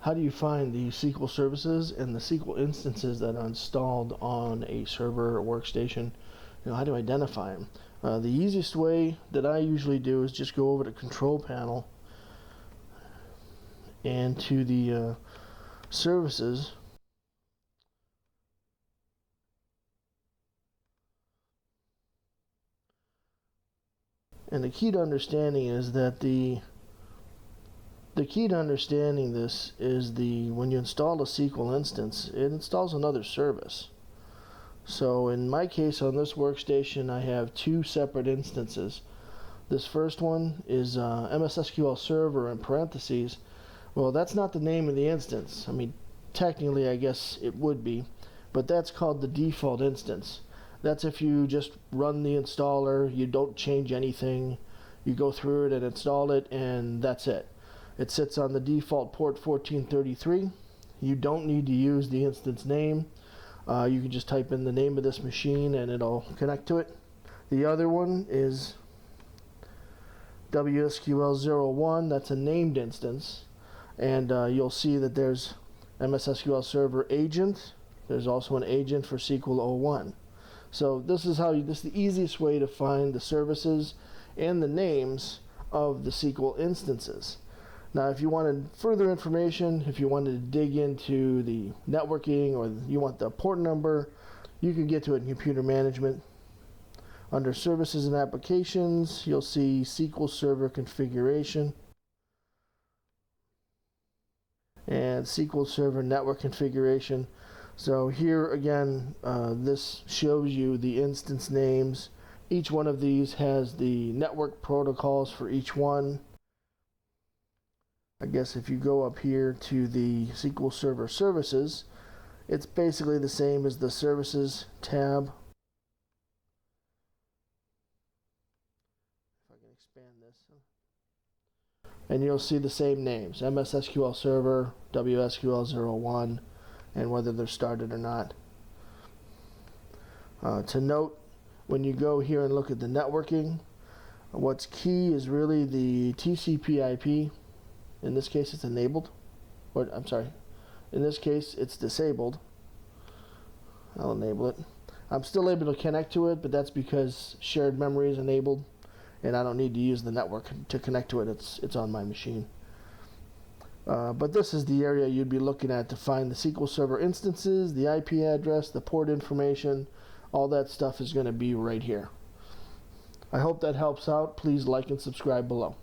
how do you find the SQL services and the SQL instances that are installed on a server or workstation? How do you identify them? The easiest way that I usually do is just go over to Control Panel and to the services. And the key to understanding is that the key to understanding this is when you install a SQL instance, it installs another service. So in my case on this workstation, I have two separate instances. This first one is MS SQL Server in parentheses. Well, that's not the name of the instance. I mean, technically I guess it would be, but that's called the default instance. That's if you just run the installer, you don't change anything, you go through it and install it, and that's it. It sits on the default port 1433. You don't need to use the instance name. You can just type in the name of this machine and it'll connect to it. The other one is WSQL01. That's a named instance, and you'll see that there's MS SQL Server agent. There's also an agent for SQL 01. So this is the easiest way to find the services and the names of the SQL instances. Now, if you wanted further information, if you wanted to dig into the networking, or you want the port number, you can get to it in Computer Management. Under Services and Applications, you'll see SQL Server Configuration and SQL Server Network Configuration. So here again, this shows you the instance names. Each one of these has the network protocols for each one. I guess if you go up here to the SQL Server Services, it's basically the same as the Services tab. If I can expand this. And you'll see the same names, MS SQL Server, WSQL01, and whether they're started or not. To note, when you go here and look at the networking, what's key is really the TCP/IP. In this case, it's enabled. Or, I'm sorry. In this case, it's disabled. I'll enable it. I'm still able to connect to it, but that's because shared memory is enabled, and I don't need to use the network to connect to it. It's on my machine. But this is the area you'd be looking at to find the SQL Server instances, the IP address, the port information. All that stuff is going to be right here. I hope that helps out. Please like and subscribe below.